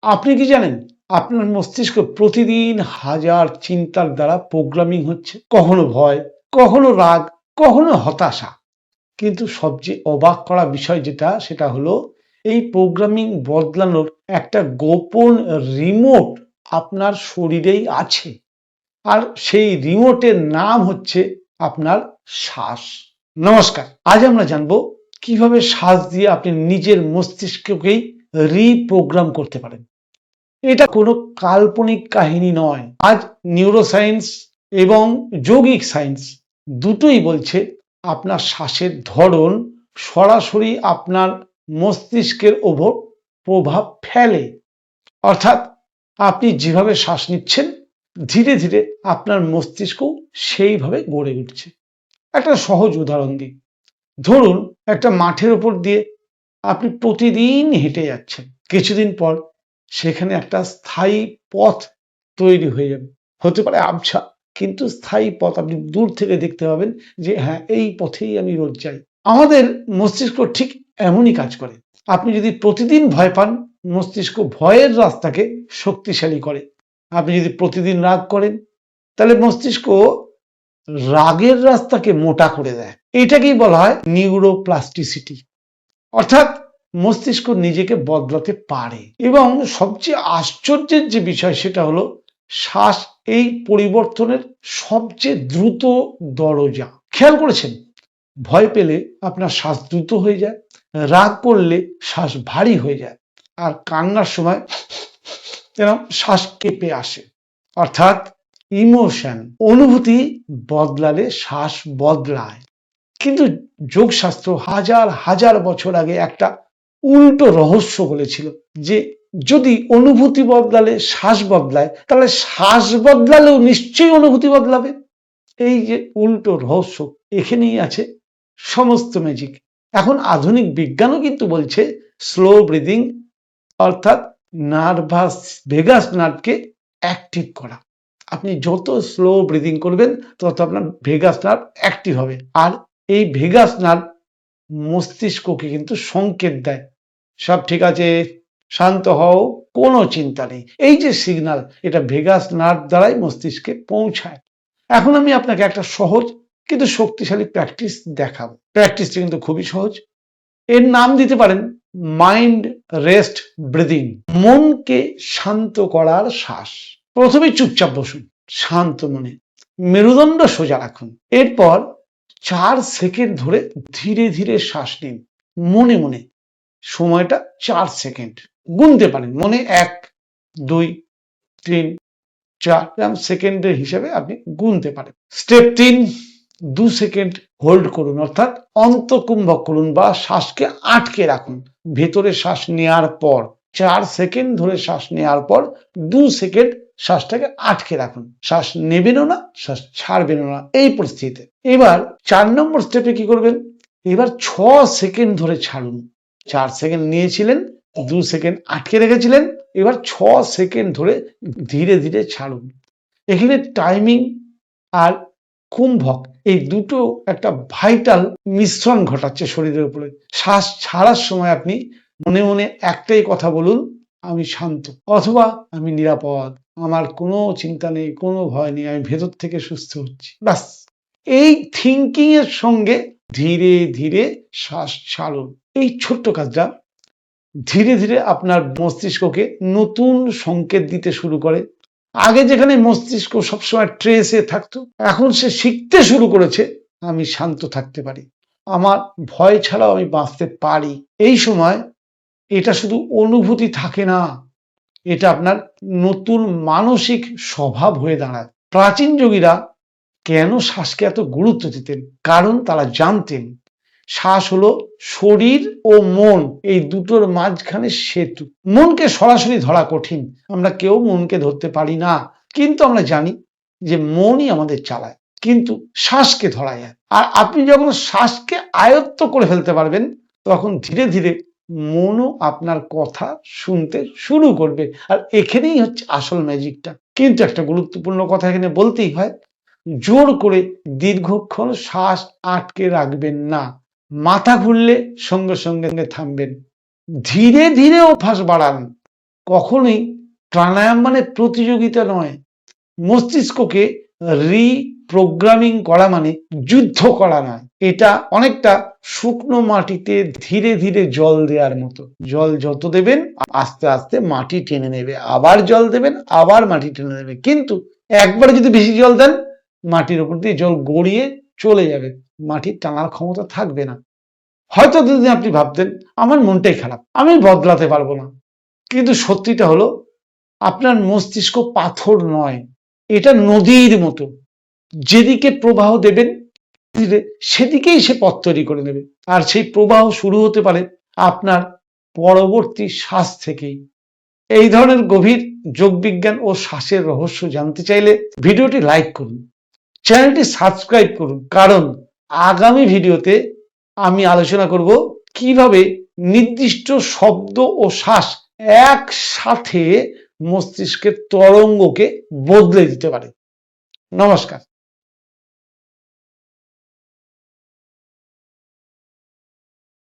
আপনি কি জানেন আপনার মস্তিষ্ক প্রতিদিন হাজার চিন্তার দ্বারা প্রোগ্রামিং হচ্ছে, কখনো ভয়, কখনো রাগ, কখনো হতাশা। কিন্তু সবচেয়ে অবাক করা বিষয় সেটা হলো এই প্রোগ্রামিং বদলানোর একটা গোপন রিমোট আপনার শরীরেই আছে। আর সেই রিমোটের নাম হচ্ছে আপনার শ্বাস। নমস্কার, আজ আমরা জানবো কিভাবে শ্বাস দিয়ে আপনি নিজের মস্তিষ্ককেই রিপ্রোগ্রাম করতে পারেন। এটা কোনো কাল্পনিক কাহিনী নয়। আজ নিউরোসায়েন্স এবং যৌগিক সায়েন্স দুটোই বলছে আপনার শ্বাসের ধরন সরাসরি আপনার মস্তিষ্কের ওপর প্রভাব ফেলে। অর্থাৎ আপনি যেভাবে শ্বাস নিচ্ছেন, ধীরে ধীরে আপনার মস্তিষ্ক সেইভাবে গড়ে উঠছে। একটা সহজ উদাহরণ দিই। ধরুন একটা মাঠের উপর দিয়ে আপনি প্রতিদিন হেঁটে যাচ্ছেন। কিছুদিন পর সেখানে একটা স্থায়ী পথ তৈরি হয়ে যাবে। হতে পারে আবছা, কিন্তু স্থায়ী পথ। আপনি দূর থেকে দেখতে পাবেন যে হ্যাঁ, এই পথেই আমি রোজ যাই। আমাদের মস্তিষ্ক ঠিক এমনই কাজ করে। আপনি যদি প্রতিদিন ভয় পান, মস্তিষ্ক ভয়ের রাস্তাকে শক্তিশালী করে। আপনি যদি প্রতিদিন রাগ করেন, তাহলে মস্তিষ্ক রাগের রাস্তাকে মোটা করে দেয়। এটাকেই বলা হয় নিউরোপ্লাস্টিসিটি। অর্থাৎ মস্তিষ্ক নিজেকে বদলাতে পারে। এবং সবচেয়ে আশ্চর্যের যে বিষয় সেটা হলো শ্বাস এই পরিবর্তনের সবচেয়ে দ্রুত দরজা। খেয়াল করেছেন, ভয় পেলে আপনার শ্বাস দ্রুত হয়ে যায়, রাগ করলে শ্বাস ভারী হয়ে যায়, আর কান্নার সময় এরকম শ্বাস কেঁপে আসে। অর্থাৎ ইমোশন, অনুভূতি বদলালে শ্বাস বদলায়। কিন্তু যোগশাস্ত্র হাজার হাজার বছর আগে একটা উল্টো রহস্য বলেছিল যে যদি অনুভূতি বদলালে শ্বাস বদলায়, তাহলে শ্বাস বদলালেও নিশ্চয়ই অনুভূতি বদলাবে। এই যে উল্টো রহস্য, এখানেই আছে সমস্ত ম্যাজিক। এখন আধুনিক বিজ্ঞানও কিন্তু বলছে স্লো ব্রিদিং, অর্থাৎ ভেগাস নার্ভকে অ্যাক্টিভ করা। আপনি যত স্লো ব্রিদিং করবেন, তত আপনার ভেগাস নার্ভ অ্যাক্টিভ হবে। আর এই ভেগাস নার্ভ মস্তিষ্ককে কিন্তু সংকেত দেয়, সব ঠিক আছে, শান্ত হও, কোনো চিন্তা নেই। এই যে সিগন্যাল, এটা ভেগাস নার্ভ দ্বারাই মস্তিষ্কে পৌঁছায়। এখন আমি আপনাকে একটা সহজ কিন্তু শক্তিশালী প্র্যাকটিস দেখাবো। প্র্যাকটিসটা কিন্তু খুবই সহজ। এর নাম দিতে পারেন মাইন্ড রেস্ট ব্রিদিং, মনকে শান্ত করার শ্বাস। প্রথমে চুপচাপ বসুন, শান্ত মনে, মেরুদণ্ড সোজা রাখুন। এরপর 4 সেকেন্ড ধরে ধীরে ধীরে শ্বাস নিন মনে মনে। সময়টা 4 সেকেন্ড গুনতে পারেন মনে। 1, 2, 3, 4 সেকেন্ডের হিসাবে আপনি গুনতে পারেন। স্টেপ 3, 2 সেকেন্ড হোল্ড করুন, অর্থাৎ অন্তকুম্ভক করুন বা শ্বাসকে আটকে রাখুন। ভেতরে শ্বাস নেওয়ার পর 4 সেকেন্ড ধরে শ্বাস নেওয়ার পর 2 সেকেন্ড শ্বাসটাকে আটকে রাখুন। শ্বাস নেবেনও না, শ্বাস ছাড়বেনও না, এই পরিস্থিতিতে। এবার 4 নম্বর স্টেপে কি করবেন? এবার 6 সেকেন্ড ধরে ছাড়ুন। 4 সেকেন্ড নিয়েছিলেন, 2 সেকেন্ড আটকে রেখেছিলেন, এবার 6 সেকেন্ড ধরে ধীরে ধীরে ছাড়ুন। এখানে টাইমিং আর কুম্ভক এই দুটো একটা ভাইটাল মিশ্রণ ঘটাচ্ছে শরীরের উপরে। শ্বাস ছাড়ার সময় আপনি মনে মনে একটাই কথা বলুন, আমি শান্ত, অথবা আমি নিরাপদ, আমার কোনো চিন্তা নেই, কোনো ভয় নেই, আমি ভেতর থেকে সুস্থ হচ্ছি। ব্যাস, এই থিঙ্কিং এর সঙ্গে ধীরে ধীরে শ্বাস ছাড়ুন। এই ছোট্ট কাজটা ধীরে ধীরে আপনার মস্তিষ্ককে নতুন সংকেত দিতে শুরু করে। আগে যেখানে মস্তিষ্ক সবসময় ট্রেসে থাকতো, এখন সে শিখতে শুরু করেছে আমি শান্ত থাকতে পারি, আমার ভয় ছাড়াও আমি বাঁচতে পারি। এই সময় এটা শুধু অনুভূতি থাকে না, এটা আপনার নতুন মানসিক স্বভাব হয়ে দাঁড়ায়। প্রাচীন যোগীরা কেন শ্বাসকে এত গুরুত্ব দিতেন? কারণ তারা জানতেন শ্বাস হলো শরীর ও মন এই দুটোর মাঝখানে সেতু। মনকে সরাসরি ধরা কঠিন, আমরা কেউ মনকে ধরতে পারি না, কিন্তু আমরা জানি যে মনই আমাদের চালায়, কিন্তু শ্বাসকে ধরা যায়। আর আপনি যখন শ্বাসকে আয়ত্ত করে ফেলতে পারবেন, তখন ধীরে ধীরে মনও আপনার কথা শুনতে শুরু করবে। আর এখানেই হচ্ছে আসল ম্যাজিকটা। কিন্তু একটা গুরুত্বপূর্ণ কথা এখানে বলতেই হয়, জোর করে দীর্ঘক্ষণ শ্বাস আটকে রাখবেন না। মাথা ঘুরলে সঙ্গে সঙ্গে থামবেন, ধীরে ধীরে অভ্যাস বাড়ান। কখনোই প্রাণায়াম মানে প্রতিযোগিতা নয়। মস্তিষ্ককে রিপ্রোগ্রামিং করা মানে যুদ্ধ করা নয়। এটা অনেকটা শুকনো মাটিতে ধীরে ধীরে জল দেওয়ার মতো। জল যত দেবেন আস্তে আস্তে মাটি টেনে নেবে, আবার জল দেবেন, আবার মাটি টেনে নেবে। কিন্তু একবার যদি বেশি জল দেন, মাটির উপর দিয়ে জল গড়িয়ে চলে যাবে, মাটির টানার ক্ষমতা থাকবে না। হয়তো দুদিন আপনি ভাবতেন আমার মনটাই খারাপ, আমি বদলাতে পারবো না, কিন্তু সত্যিটা হলো আপনার মস্তিষ্ক পাথর নয়, এটা নদীর মতো। যেদিকে প্রবাহ দেবেন সেদিকেই সে পথ তৈরি করে নেবে। আর সেই প্রবাহ শুরু হতে পারে আপনার পরবর্তী শ্বাস থেকেই। এই ধরনের গভীর যোগবিজ্ঞান ও শ্বাসের রহস্য জানতে চাইলে ভিডিওটি লাইক করুন, চ্যানেলটি সাবস্ক্রাইব করুন, কারণ আগামী ভিডিওতে আমি আলোচনা করব কিভাবে নির্দিষ্ট শব্দ ও শ্বাস একসাথে মস্তিষ্কের তরঙ্গকে বদলে দিতে পারে। নমস্কার।